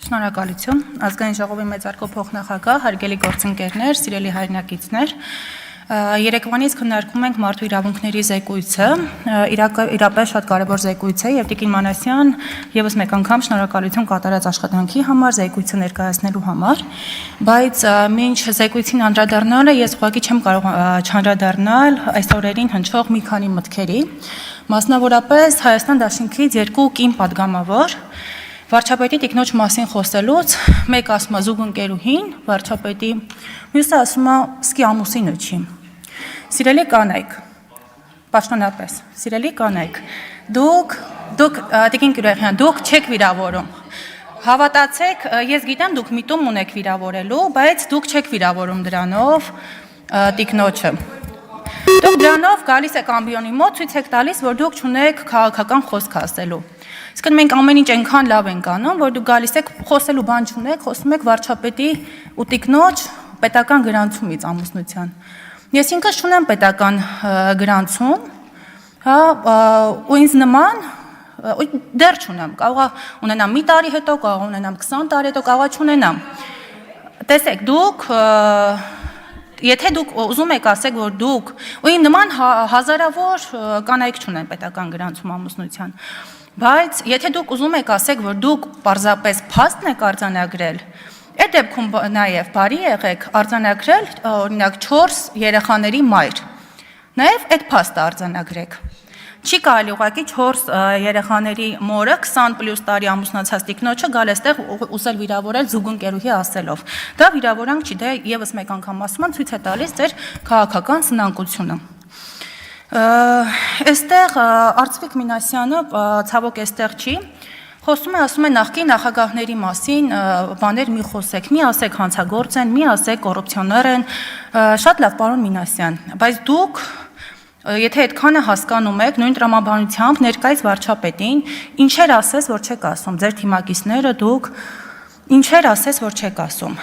Շնորհակալություն, ազգային ժողովի մեծարգո փոխնախագահ, հարգելի գործընկերներ, սիրելի հայրենակիցներ, երեկվանից քննարկում ենք մարդու իրավունքների զեկույցը, իրապես շատ կարևոր զեկույց է եւ Տիկին Մանասյան եւս մեկ անգամ շնորհակալություն կատարած աշխատանքի համար, զեկույցը ներկայացնելու համար, բայց մինչ զեկույցին անդրադառնալը ես ուղղակի չեմ կարող չանդրադառնալ այս օրերին հնչող մի քանի մտքերի, մասնավորապես Հայաստան Դաշնքից երկու կին պատգամավոր Վարչապետի տիկնոջ մասին խոսելուց մեկ ասում է զուգընկերուհին, վարչապետի, մյուսը ասում է սկի ամուսինը չի։ Սիրելի կանայք, պաշտոնապես, սիրելի կանայք, դուք Տիկին Կիրակյան, դուք չեք վիրավորում։ Հավատացեք, ես գիտեմ դուք միտում ունեք վիրավորելու, բայց դուք չեք վիրավորում դրանով տիկնոջը։ Դուք դրանով գալիս եք ամբիոնի մոտ, ցույց եք տալիս, որ դուք չունեք քաղաքական խոսք ասելու։ Իսկ մենք ամեն ինչ այնքան լավ ենք անում, որ դուք գալիս եք խոսելու բան չունեք, խոսում եք վարչապետի ու տիկնոջ պետական գրանցումից ամուսնության։ Ես ինքս չունեմ պետական գրանցում, հա, ու ինձ նման դեռ չունեմ, կարող է ունենամ մի տարի հետո, կարող է ունենամ 20 տարի հետո, կարող է չունենամ։ Տեսեք, դուք Եթե դուք ուզում եք ասեք, որ դուք ու իմ նման հազարավոր կանայք չունեն պետական գրանցում ամուսնության, բայց եթե դուք ուզում եք ասեք, որ դուք պարզապես փաստն եք արձանագրել, այդ դեպքում նաև բարի եղեք արձանագրել օրինակ 4 երեխաների մայր, նաև այդ փաստը արձանագրեք։ Չի կարելի ուղղակի 4 երեխաների մորը 20+ տարի ամուսնացած տիկնոջը գալ այստեղ ուզել վիրավորել զուգընկերուհի ասելով։ Դա վիրավորանք չի, դա եւս մեկ անգամ ասում եմ, ցույց է տալիս ձեր քաղաքական սնանկությունը։ Այստեղ Արծվիկ Մինասյանը ցավոք այստեղ չի, խոսում է, ասում է նախկին նախագահների մասին բաներ մի խոսեք, մի ասեք հանցագործ են, մի ասեք կոռուպցիոներ են, շատ լավ պարոն Մինասյան, բայց դուք Եթե այդքանը հասկանում եք, նույն տրամաբանությամբ ներկայիս վարչապետին, ինչեր ասես, որ չեք ասում, ձեր թիմակիցները դուք ինչեր ասես, որ չեք ասում։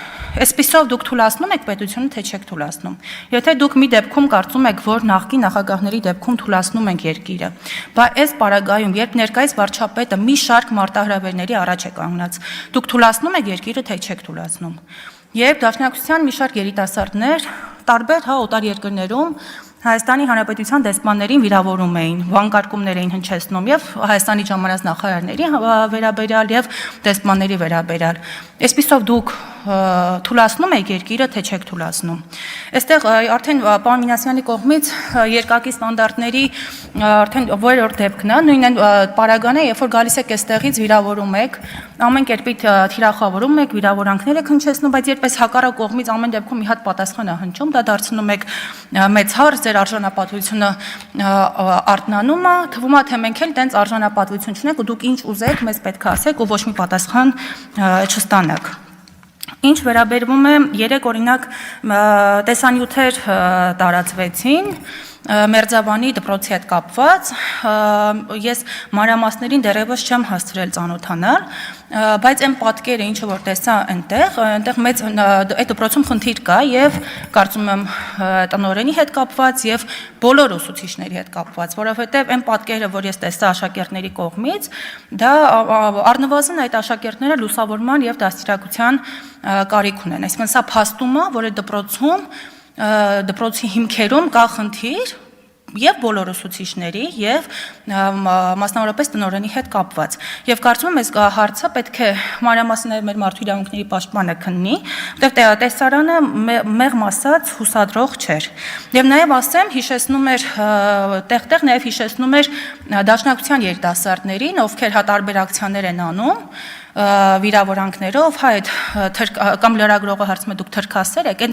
Այսպիսով դուք թուլացնում եք պետությունը, թե չեք թուլացնում։ Եթե դուք մի դեպքում կարծում եք, որ նախկին նախագահների դեպքում թուլացնում ենք երկիրը, բայց այս պարագայում, երբ ներկայիս վարչապետը մի շարք մարտահրավերների առաջ է կանգնած, դուք թուլացնում եք երկիրը, թե չեք թուլացնում։ Երբ Դաշնակցության մի շարք երիտասարդներ տարբեր օտար երկրներում Հայաստանի Հանրապետության դեսպաններին վիրավորում էին, վանկարկումներ էին հնչեցնում եւ Հայաստանի ժամանած նախարարների վերաբերյալ եւ դեսպանների վերաբերյալ։ Այսպիսով դուք թուլացնում եք երկիրը, թե չեք թուլացնում։ Այստեղ արդեն պարոն Մինասյանի կողմից երկակի ստանդարտների արդեն որորդ դեպքն է, նույնն պարագան է, երբ որ գալիս եք այստեղից վիրավորում եք, ամեն կերպի թիրախավորում եք, վիրավորանքներ եք հնչեցնում, բայց երբ այս հակառակ կողմից ամեն դեպքում մի հատ պատասխան է հնչում, դա դարձնում եք մեծ հարց, ձեր արժանապատվությունը արթնանում է, թվում է թե մենք էլ տենց արժանապատվություն չունենք ու դուք ինչ ուզեք, մեզ պետք է ասեք ու ոչ մի պատասխան չստանաք։ Ինչ վերաբերվում է երեք օրինակ տեսանյութեր տարածվեցին Մերձավանի դպրոցի հետ կապված, ես մանրամասներին դեռևս չեմ հասցրել ծանոթանալ, բայց այն պատկերը ինչը որ տեսա այնտեղ մեծ այդ դպրոցում խնդիր կա եւ կարծում եմ տնօրենի հետ կապված եւ բոլոր ուսուցիչների հետ կապված, որովհետեւ այն պատկերը որ ես տեսա աշակերտների կողմից, դա առնվազն այդ աշակերտները լուսավորման եւ դաստիարակության կարիք ունեն, այսինքն սա փաստում է, որ այդ դպրոցի հիմքերում կա խնդիր եւ բոլոր ուսուցիչների եւ մասնավորապես տնօրենի հետ կապված։ Եվ կարծում եմ այս հարցը պետք է մանրամասն մեր մարդու իրավունքների պաշտպանը քննի, որտեղ տեսարանը մեղմ ասած հուսադրող չէր։ Եվ նաեւ ասեմ, հիշեցնում էր տեղ-տեղ նաեւ հիշեցնում էր Դաշնակցության երիտասարդներին, ովքեր տարբեր ակցիաներ են անում վիրավորանքներով, հա այդ կամ լրագրողը հարցում է դուք թրքասեր եք,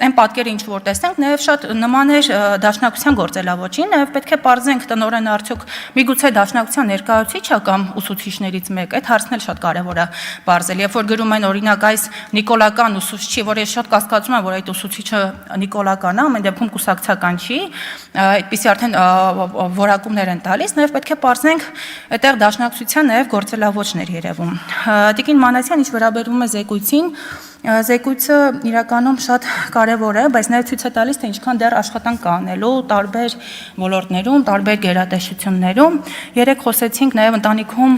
այն պատկերը ինչ որ տեսենք, նաև շատ նման էր Դաշնակցության գործելավոճին, նաև պետք է պարզենք տնօրենը արդյոք միգուցե Դաշնակցության ներկայացուցիչ կամ ուսուցիչներից մեկ, այդ հարցն էլ շատ կարևոր է պարզել, երբ որ գրում են օրինակ այս նիկոլական ուսուցչի, որ ես շատ կասկածում եմ, որ այդ ուսուցիչը նիկոլական է, ամեն դեպքում կուսակցական չի, այդպիսի արդեն որակումներ են տալիս, նաև պետք է պարզենք այդտեղ Դաշնակցության նաև գործելավոճներ երևում։ Տիկին Մանասյան, ինչ վերաբերում է զեկույցին, զեկույցը իրականում շատ կարևոր է, բայց նաև ցույց է տալիս, թե ինչքան դեռ աշխատանք կա անելու տարբեր ոլորտներում, տարբեր գերատեսչություններում։ Երեք խոսեցինք նաև ընտանիքում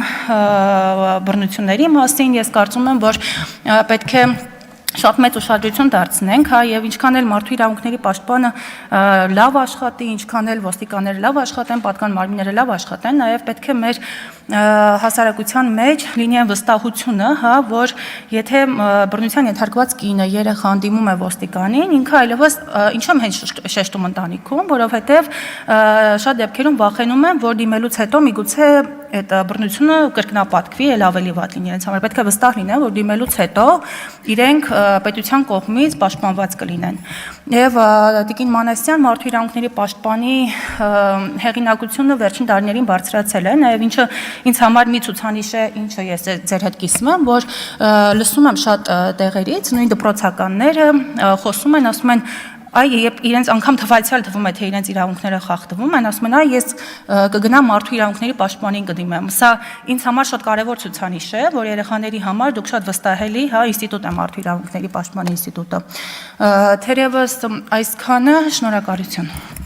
բռնությունների մասին, ես կարծում եմ, որ պետք է շատ մեծ ուշադրություն դարձնենք, հա, եւ ինչքան էլ մարդու իրավունքների պաշտպանը լավ աշխատի, ինչքան էլ ոստիկանները լավ աշխատեն, պատկան մարմինները լավ աշխատեն, նաեւ պետք է մեր հասարակության մեջ լինի այն վստահությունը, հա, որ եթե բռնության ենթարկված կինը երեխան դիմում է ոստիկանին, ինքը այլևս ինչու՞ եմ հենց շեշտում ընտանիքում, որովհետեւ շատ դեպքերում վախենում են, որ դիմելուց հետո միգուցե այդ բռնությունը կրկնապատկվի, էլ ավելի վատ լինի իրենց համար։ Պետք է վստահ լինեն, որ դիմելուց հետո իրենք պետության կողմից պաշտպանված կլինեն։ Եվ Տիկին Մանասյան մարդու իրավունքների պաշտպանի հեղինակությունը վերջին տարիներին բարձրացել է, նաև ինչը ինձ համար մի ցուցանիշ է, ինչը ես ձեր հետ կիսվում եմ, որ լսում եմ շատ տեղերից, նույն դպրոցականները խոսում են, ասում են այ երբ իրենց անգամ թվայցիալ թվում է թե իրենց իրավունքները խախտվում են, ասում են այ ես կգնամ մարդու իրավունքների պաշտպանին կդիմեմ։ Սա ինձ համար շատ կարևոր ցուցանիշ է, որ երեխաների համար դուք շատ վստահելի, հա, ինստիտուտ է մարդու իրավունքների պաշտպանի ինստիտուտը։ Թերևս այսքանը, շնորհակալություն։